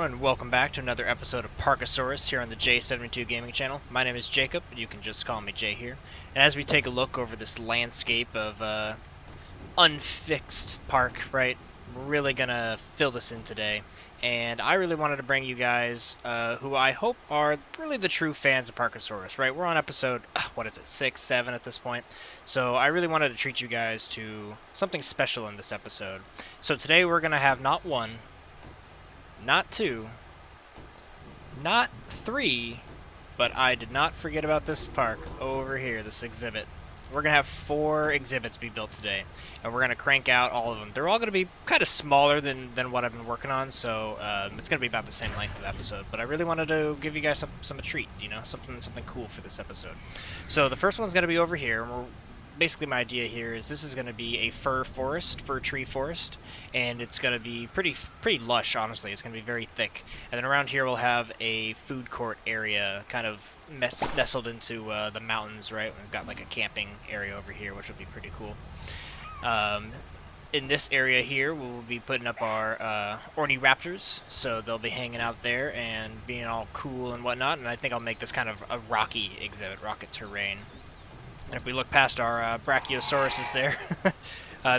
and welcome back to another episode of Parkasaurus here on the J72 Gaming Channel. My name is Jacob, and you can just call me Jay here. And as we take a look over this landscape of unfixed park, right, we're really gonna fill this in today. And I really wanted to bring you guys, who I hope are really the true fans of Parkasaurus, right? We're on episode, 6, 7 at this point. So I really wanted to treat you guys to something special in this episode. So today we're gonna have not one, not two, not three, but I did not forget about this park over here, this exhibit. We're going to have 4 exhibits be built today, and we're going to crank out all of them. They're all going to be kind of smaller than what I've been working on, so it's going to be about the same length of episode. But I really wanted to give you guys some a treat, you know, something cool for this episode. So the first one's going to be over here. Basically, my idea here is this is going to be a fir tree forest, and it's going to be pretty lush, honestly. It's going to be very thick. And then around here we'll have a food court area kind of nestled into the mountains, right? We've got like a camping area over here, which will be pretty cool. In this area here, we'll be putting up our Ornithomimus, so they'll be hanging out there and being all cool and whatnot, and I think I'll make this kind of a rocky exhibit, rocket terrain. And if we look past our Brachiosauruses there,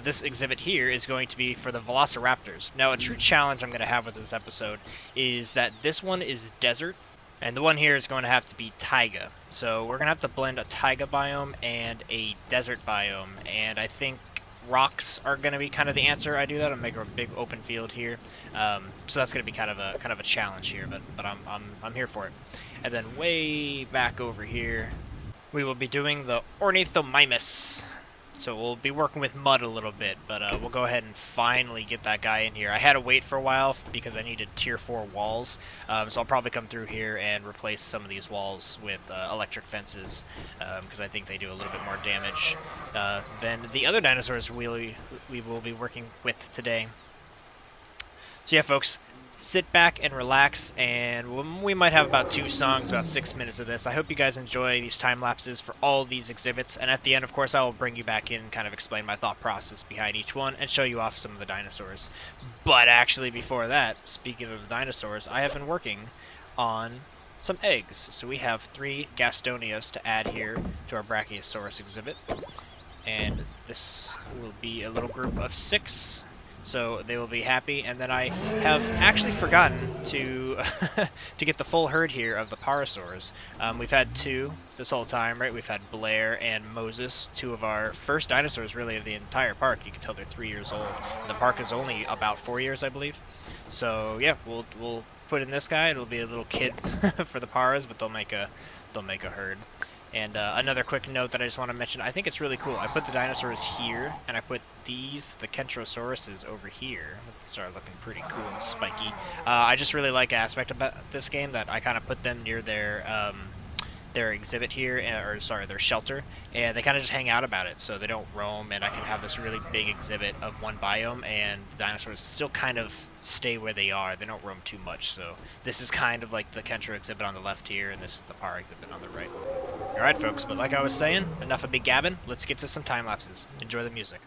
this exhibit here is going to be for the Velociraptors. Now, a true challenge I'm going to have with this episode is that this one is desert, and the one here is going to have to be Taiga. So we're going to have to blend a Taiga biome and a desert biome, and I think rocks are going to be kind of the answer. I do that. I'm making a big open field here, so that's going to be kind of a challenge here, but I'm here for it. And then way back over here, we will be doing the Ornithomimus. So we'll be working with mud a little bit, but we'll go ahead and finally get that guy in here. I had to wait for a while because I needed tier 4 walls, so I'll probably come through here and replace some of these walls with electric fences, because I think they do a little bit more damage than the other dinosaurs we will be working with today. So yeah, folks, sit back and relax, and we might have about 2 songs, about 6 minutes of this. I hope you guys enjoy these time lapses for all these exhibits, and at the end, of course, I will bring you back in and kind of explain my thought process behind each one and show you off some of the dinosaurs. But actually, before that, speaking of the dinosaurs, I have been working on some eggs. So we have 3 Gastonias to add here to our Brachiosaurus exhibit, and this will be a little group of 6. So they will be happy, and then I have actually forgotten to to get the full herd here of the Parasaurs. We've had 2 this whole time, right? We've had Blair and Moses, 2 of our first dinosaurs, really, of the entire park. You can tell they're 3 years old. And the park is only about 4 years, I believe. So yeah, we'll put in this guy. It'll be a little kid for the Paras, but they'll make a herd. And another quick note that I just want to mention, I think it's really cool. I put the dinosaurs here, and I put the Kentrosauruses over here, which are looking pretty cool and spiky. I just really like an aspect about this game that I kind of put them near their exhibit here, their shelter, and they kind of just hang out about it, so they don't roam, and I can have this really big exhibit of one biome, and the dinosaurs still kind of stay where they are. They don't roam too much, so this is kind of like the Kentro exhibit on the left here, and this is the Par exhibit on the right. Alright, folks, but like I was saying, enough of me gabbing. Let's get to some time lapses. Enjoy the music.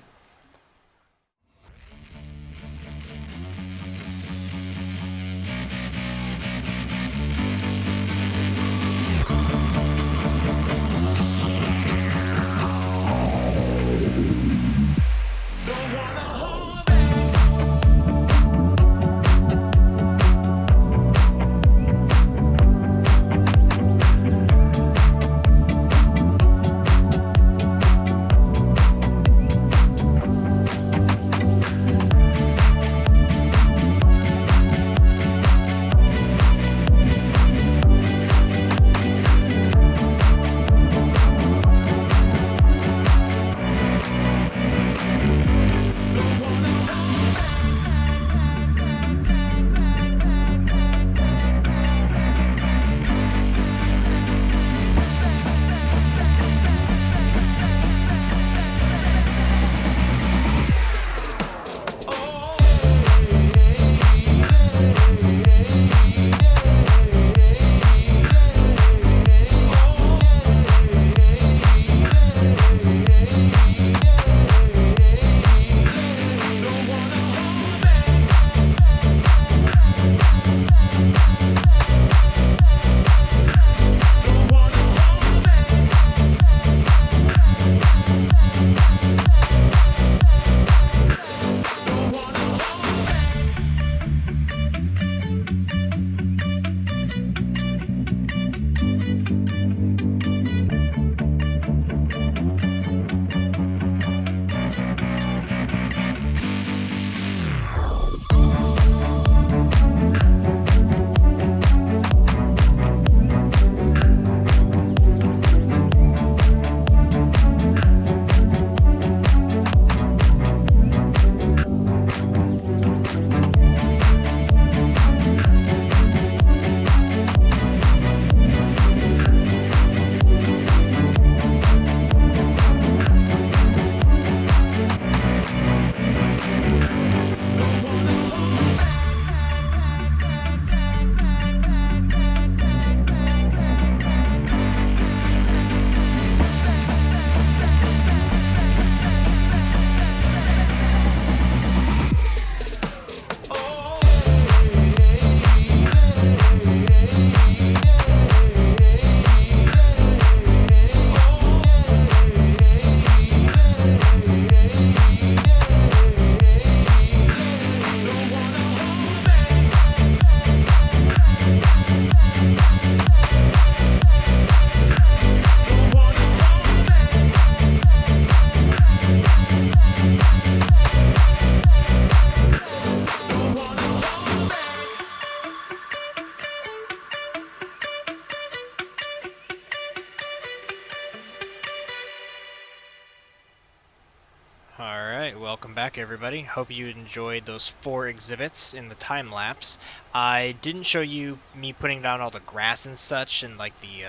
Alright, welcome back everybody. Hope you enjoyed those 4 exhibits in the time lapse. I didn't show you me putting down all the grass and such and like the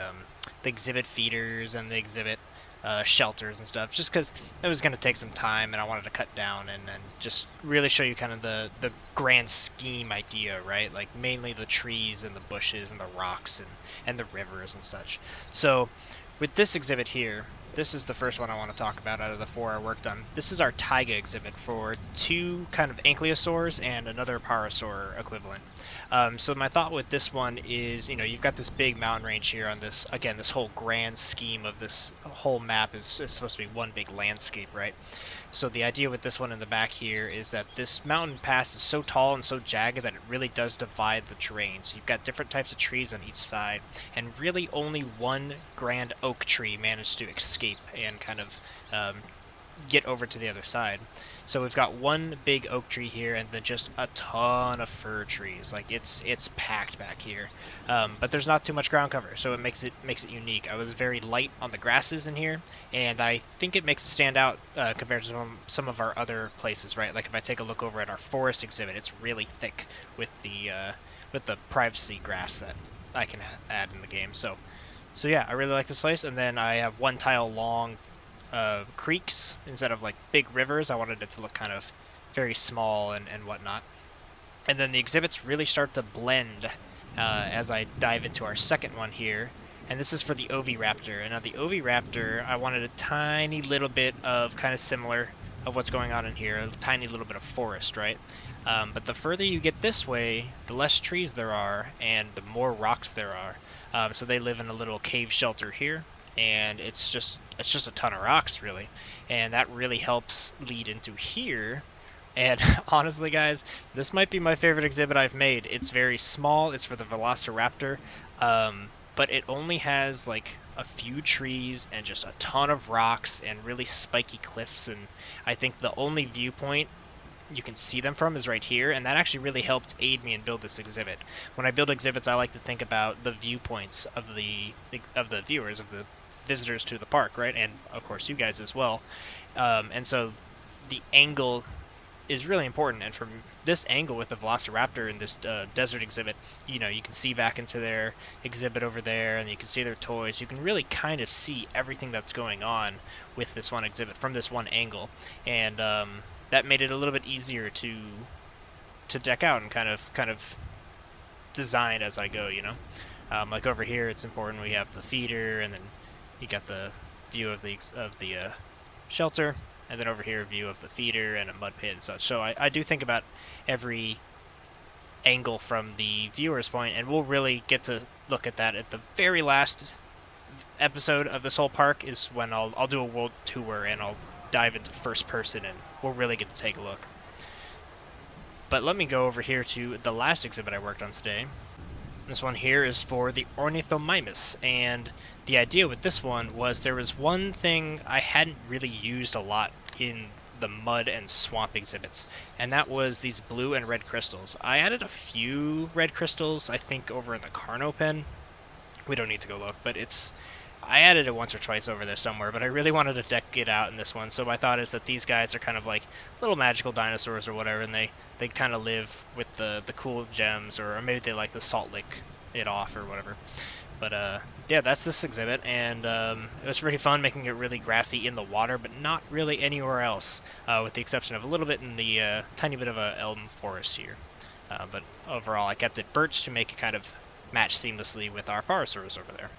exhibit feeders and the exhibit shelters and stuff, just because it was going to take some time and I wanted to cut down and just really show you kind of the grand scheme idea, right? Like mainly the trees and the bushes and the rocks and the rivers and such. So with this exhibit here, this is the first one I want to talk about out of the 4 I worked on. This is our Taiga exhibit for 2 kind of ankylosaurs and another parasaur equivalent. So my thought with this one is, you've got this big mountain range here on this, again, this whole grand scheme of this whole map is supposed to be one big landscape, right? So the idea with this one in the back here is that this mountain pass is so tall and so jagged that it really does divide the terrain. So you've got different types of trees on each side, and really only one grand oak tree managed to escape and kind of get over to the other side. So we've got one big oak tree here, and then just a ton of fir trees. Like it's packed back here, but there's not too much ground cover, so it makes it unique. I was very light on the grasses in here, and I think it makes it stand out compared to some of our other places, right? Like if I take a look over at our forest exhibit, it's really thick with the privacy grass that I can add in the game. So yeah, I really like this place. And then I have one tile long creeks instead of like big rivers. I wanted it to look kind of very small and whatnot. And then the exhibits really start to blend as I dive into our second one here. And this is for the Oviraptor. And now the Oviraptor, I wanted a tiny little bit of kind of similar of what's going on in here, a tiny little bit of forest, right? But the further you get this way, the less trees there are and the more rocks there are. So they live in a little cave shelter here, and it's just a ton of rocks really, and that really helps lead into here. And honestly guys, this might be my favorite exhibit I've made. It's very small, it's for the Velociraptor, but it only has like a few trees and just a ton of rocks and really spiky cliffs, and I think the only viewpoint you can see them from is right here, and that actually really helped aid me in build this exhibit. When I build exhibits, I like to think about the viewpoints of the viewers, of the visitors to the park, right? And of course you guys as well. And so the angle is really important, and from this angle with the Velociraptor in this desert exhibit, you can see back into their exhibit over there, and you can see their toys. You can really kind of see everything that's going on with this one exhibit from this one angle, and that made it a little bit easier to deck out and kind of design as I go, like over here, it's important we have the feeder, and then you got the view of the shelter, and then over here a view of the feeder and a mud pit and such. So I do think about every angle from the viewer's point, and we'll really get to look at that at the very last episode of this whole park, is when I'll do a world tour and I'll dive into first person and we'll really get to take a look. But let me go over here to the last exhibit I worked on today. This one here is for the Ornithomimus, and the idea with this one was there was one thing I hadn't really used a lot in the mud and swamp exhibits, and that was these blue and red crystals. I added a few red crystals, I think, over in the Carno pen. We don't need to go look, but I added it once or twice over there somewhere, but I really wanted to deck it out in this one. So my thought is that these guys are kind of like little magical dinosaurs or whatever, and they kind of live with the cool gems, or maybe they like the salt lick it off or whatever. But yeah, that's this exhibit, and it was pretty fun making it really grassy in the water, but not really anywhere else, with the exception of a little bit in the tiny bit of a elm forest here. But overall, I kept it birch to make it kind of match seamlessly with our Parkasaurus over there.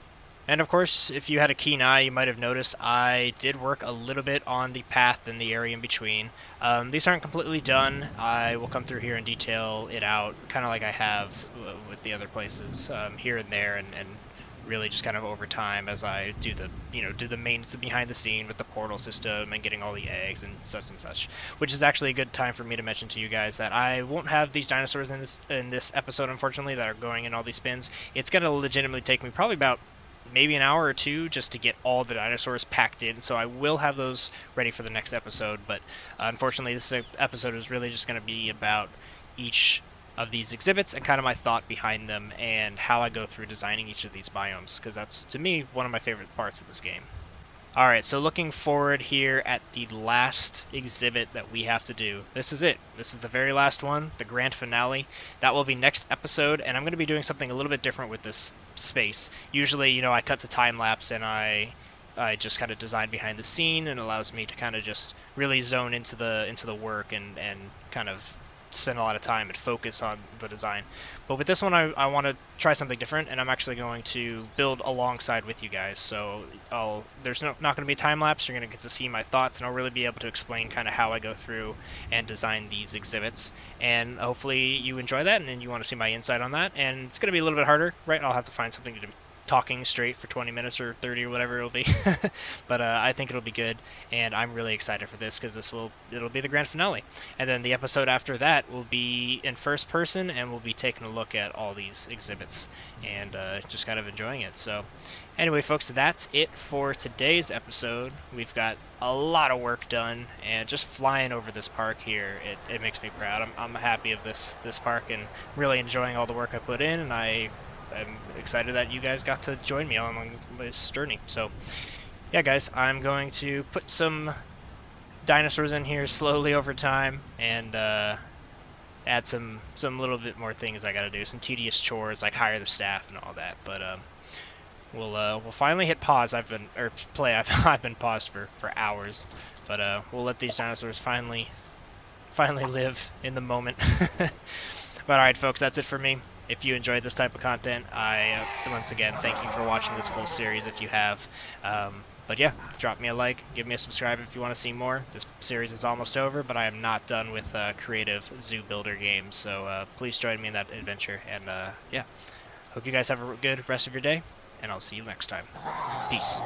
And of course, if you had a keen eye, you might have noticed I did work a little bit on the path and the area in between. These aren't completely done. I will come through here and detail it out, kind of like I have with the other places, here and there, and really just kind of over time as I do the maintenance behind the scene with the portal system and getting all the eggs and such, which is actually a good time for me to mention to you guys that I won't have these dinosaurs in this episode, unfortunately, that are going in all these bins. It's going to legitimately take me probably about maybe an hour or two just to get all the dinosaurs packed in, so I will have those ready for the next episode, but unfortunately this episode is really just going to be about each of these exhibits and kind of my thought behind them and how I go through designing each of these biomes, because that's, to me, one of my favorite parts of this game. Alright, so looking forward here at the last exhibit that we have to do. This is it. This is the very last one, the grand finale. That will be next episode, and I'm going to be doing something a little bit different with this space. Usually, you know, I cut to time lapse and I just kind of design behind the scene, and it allows me to kind of just really zone into the work and kind of spend a lot of time and focus on the design. But with this one, I want to try something different, and I'm actually going to build alongside with you guys. So there's not going to be time lapse. You're going to get to see my thoughts, and I'll really be able to explain kind of how I go through and design these exhibits. And hopefully you enjoy that, and you want to see my insight on that. And it's going to be a little bit harder, right? I'll have to find something to do talking straight for 20 minutes or 30 or whatever it'll be. But I think it'll be good, and I'm really excited for this because it'll be the grand finale. And then the episode after that will be in first person, and we'll be taking a look at all these exhibits and just kind of enjoying it. So anyway, folks, that's it for today's episode. We've got a lot of work done, and just flying over this park here, it makes me proud. I'm happy of this park and really enjoying all the work I put in, and I'm excited that you guys got to join me on this journey. So, yeah, guys, I'm going to put some dinosaurs in here slowly over time and add some little bit more things I got to do, some tedious chores like hire the staff and all that. But we'll finally hit pause. I've been paused for hours, but we'll let these dinosaurs finally live in the moment. But alright, folks, that's it for me. If you enjoyed this type of content, I once again thank you for watching this full series if you have. But yeah, drop me a like, give me a subscribe if you want to see more. This series is almost over, but I am not done with creative zoo builder games, so please join me in that adventure. And yeah, hope you guys have a good rest of your day, and I'll see you next time. Peace.